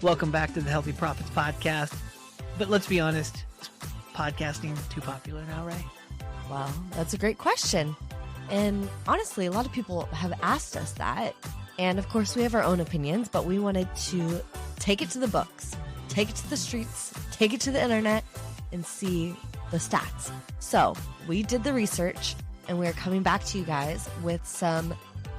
Welcome back to the Healthy Profits Podcast. But let's be honest, is podcasting too popular now, Rae? Well, that's a great question. And honestly, a lot of people have asked us that. And of course, we have our own opinions, but we wanted to take it to the books, take it to the streets, take it to the internet, and see the stats. So we did the research, and we're coming back to you guys with some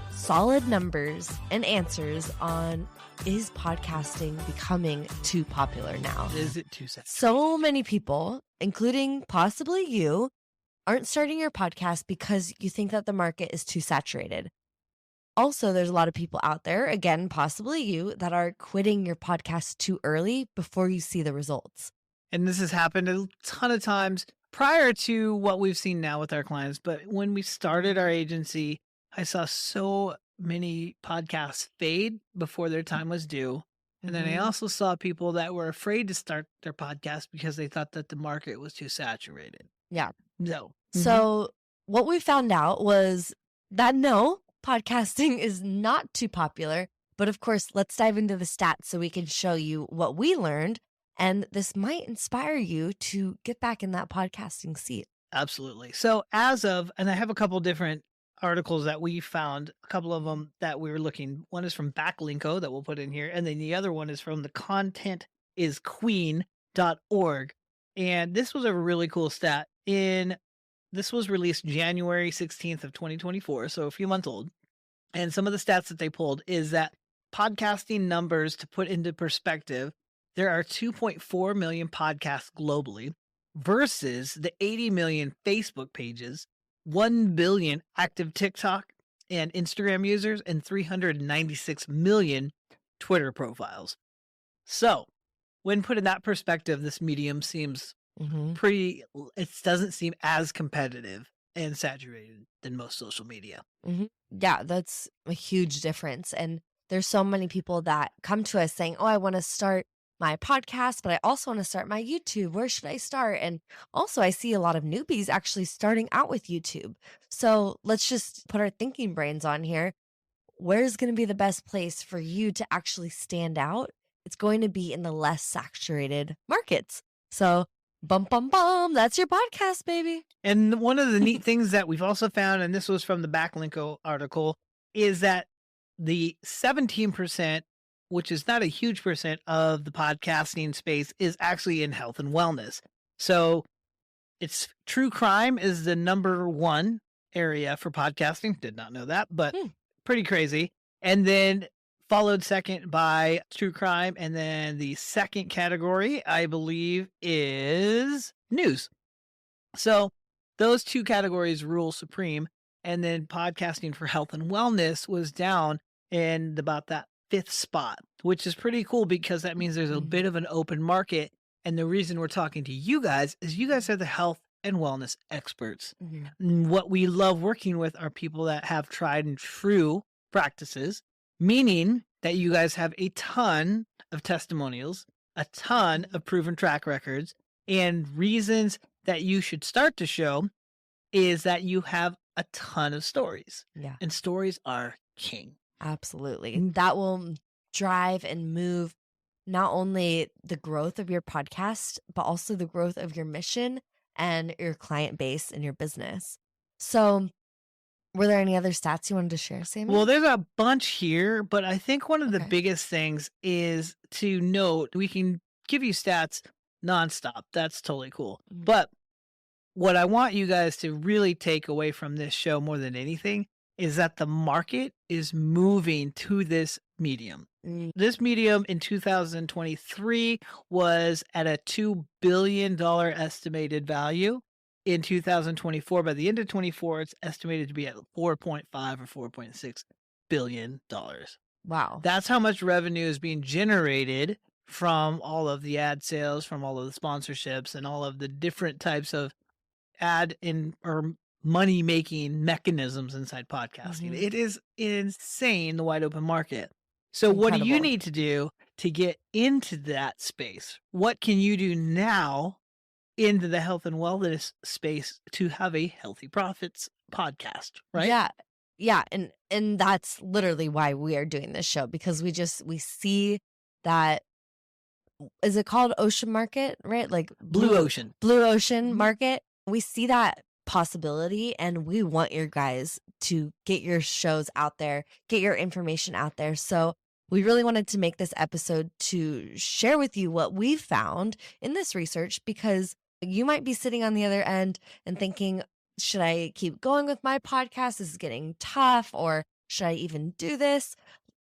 solid numbers and answers on, is podcasting becoming too popular now? Is it too saturated? So many people, including possibly you, aren't starting your podcast because you think that the market is too saturated. Also, there's a lot of people out there, again, possibly you, that are quitting your podcast too early before you see the results. And this has happened a ton of times prior to what we've seen now with our clients. But when we started our agency, I saw so many podcasts fade before their time was due. And then I also saw people that were afraid to start their podcast because they thought that the market was too saturated. Yeah. No. So what we found out was that no, podcasting is not too popular. But of course, let's dive into the stats so we can show you what we learned. And this might inspire you to get back in that podcasting seat. Absolutely. So as of, and I have a couple different articles that we found, a couple of them that we were looking. One is from Backlinko that we'll put in here. And then the other one is from the contentisqueen.org. And this was a really cool stat. This was released January 16th of 2024, so a few months old. And some of the stats that they pulled is that podcasting numbers, to put into perspective, there are 2.4 million podcasts globally versus the 80 million Facebook pages, 1 billion active TikTok and Instagram users, and 396 million Twitter profiles. So when put in that perspective, this medium seems it doesn't seem as competitive and saturated than most social media. Yeah, that's a huge difference. And there's so many people that come to us saying, oh, I want to start my podcast, but I also want to start my YouTube. Where should I start? And also I see a lot of newbies actually starting out with YouTube. So let's just put our thinking brains on here. Where's going to be the best place for you to actually stand out? It's going to be in the less saturated markets. So bum, bum, bum, that's your podcast, baby. And one of the neat things that we've also found, and this was from the Backlinko article, is that the 17%, which is not a huge percent of the podcasting space, is actually in health and wellness. So it's true crime is the number one area for podcasting. Did not know that, but pretty crazy. And then followed second by true crime. And then the second category, I believe, is news. So those two categories rule supreme. And then podcasting for health and wellness was down in about that fifth spot, which is pretty cool because that means there's a bit of an open market. And the reason we're talking to you guys is you guys are the health and wellness experts. And what we love working with are people that have tried and true practices, meaning that you guys have a ton of testimonials, a ton of proven track records, and reasons that you should start to show is that you have a ton of stories. Yeah. And stories are king. Absolutely. That will drive and move not only the growth of your podcast, but also the growth of your mission and your client base and your business. So were there any other stats you wanted to share, Sammy? Well, there's a bunch here, but I think one of the biggest things is to note, we can give you stats nonstop. That's totally cool. But what I want you guys to really take away from this show more than anything is that the market is moving to this medium. This medium in 2023 was at a $2 billion estimated value. In 2024, by the end of 24, it's estimated to be at 4.5 or 4.6 billion dollars. Wow. That's how much revenue is being generated from all of the ad sales, from all of the sponsorships, and all of the different types of ad or money making mechanisms inside podcasting. It is insane, the wide open market. So what do you need to do to get into that space? What can you do now into the health and wellness space to have a Healthy Profits podcast, right? Yeah. Yeah. And that's literally why we are doing this show, because we see that is it called Ocean Market, right? Like Blue Ocean. Blue Ocean Market. We see that possibility, and we want your guys to get your shows out there, get your information out there. So we really wanted to make this episode to share with you what we've found in this research, because you might be sitting on the other end and thinking, should I keep going with my podcast? This is getting tough, or should I even do this?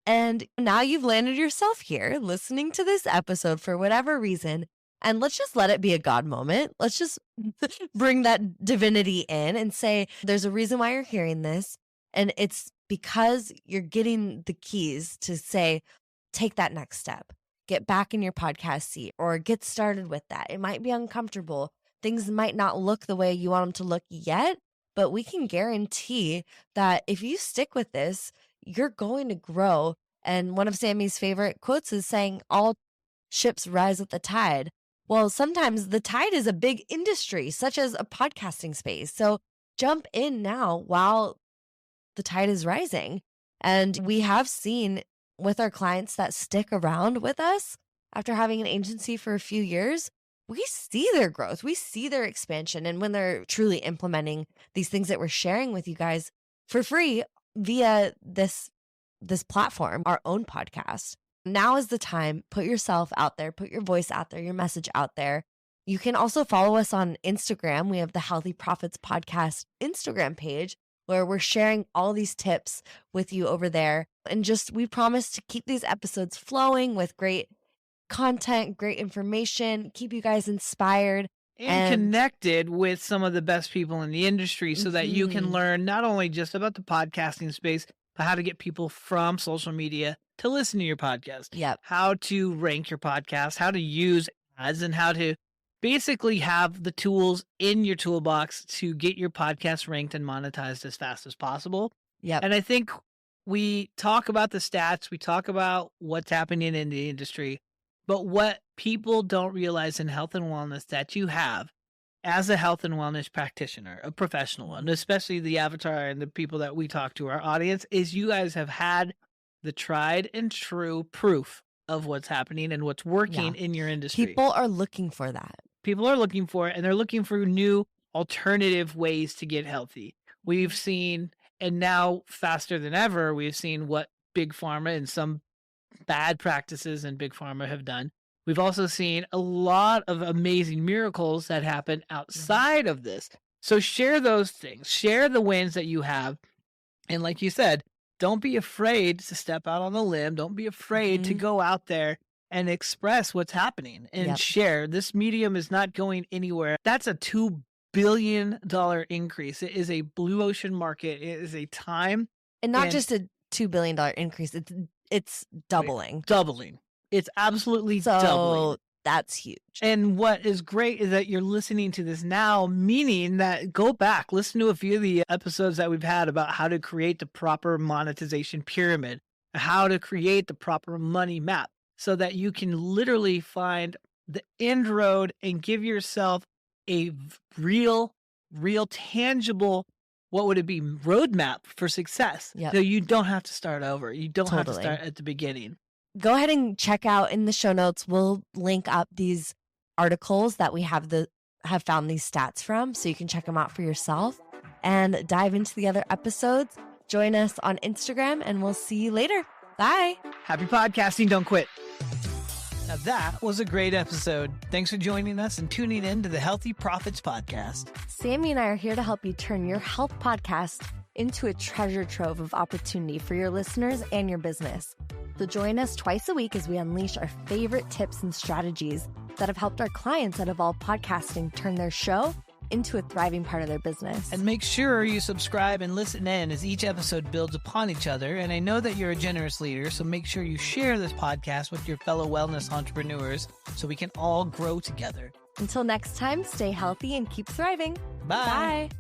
And now you've landed yourself here listening to this episode for whatever reason. And let's just let it be a God moment. Let's just bring that divinity in and say, there's a reason why you're hearing this. And it's because you're getting the keys to say, take that next step, get back in your podcast seat, or get started with that. It might be uncomfortable. Things might not look the way you want them to look yet, but we can guarantee that if you stick with this, you're going to grow. And one of Sammy's favorite quotes is saying, all ships rise with the tide. Well, sometimes the tide is a big industry, such as a podcasting space. So jump in now while the tide is rising. And we have seen with our clients that stick around with us after having an agency for a few years, we see their growth, we see their expansion. And when they're truly implementing these things that we're sharing with you guys for free via this platform, our own podcast. Now is the time. Put yourself out there, put your voice out there, your message out there. You can also follow us on Instagram. We have the Healthy Profits Podcast Instagram page where we're sharing all these tips with you over there. And we promise to keep these episodes flowing with great content, great information, keep you guys inspired. And connected with some of the best people in the industry so that you can learn not only just about the podcasting space, but how to get people from social media to listen to your podcast. Yep. How to rank your podcast, how to use ads, and how to basically have the tools in your toolbox to get your podcast ranked and monetized as fast as possible. Yep. And I think we talk about the stats, we talk about what's happening in the industry, but what people don't realize in health and wellness that you have as a health and wellness practitioner, a professional one, especially the avatar and the people that we talk to, our audience, is you guys have had the tried and true proof of what's happening and what's working in your industry. People are looking for that. People are looking for it, and they're looking for new alternative ways to get healthy. We've seen, and now faster than ever, we've seen what Big Pharma and some bad practices in Big Pharma have done. We've also seen a lot of amazing miracles that happen outside of this. So share those things, share the wins that you have. And like you said, don't be afraid to step out on the limb. Don't be afraid to go out there and express what's happening and share. This medium is not going anywhere. That's a $2 billion increase. It is a blue ocean market. It is a time. And not just a $2 billion increase. It's doubling. Doubling. It's absolutely doubling. That's huge. And what is great is that you're listening to this now, meaning that go back, listen to a few of the episodes that we've had about how to create the proper monetization pyramid, how to create the proper money map so that you can literally find the end road and give yourself a real tangible, what would it be, roadmap for success. Yep. So you don't have to start over. You don't have to Totally. start at the beginning. Go ahead and check out in the show notes. We'll link up these articles that we have found these stats from, so you can check them out for yourself and dive into the other episodes. Join us on Instagram, and we'll see you later. Bye. Happy podcasting. Don't quit. Now that was a great episode. Thanks for joining us and tuning in to the Healthy Profits Podcast. Sammy and I are here to help you turn your health podcast into a treasure trove of opportunity for your listeners and your business. So join us twice a week as we unleash our favorite tips and strategies that have helped our clients at Evolve Podcasting turn their show into a thriving part of their business. And make sure you subscribe and listen in as each episode builds upon each other. And I know that you're a generous leader, so make sure you share this podcast with your fellow wellness entrepreneurs so we can all grow together. Until next time, stay healthy and keep thriving. Bye. Bye.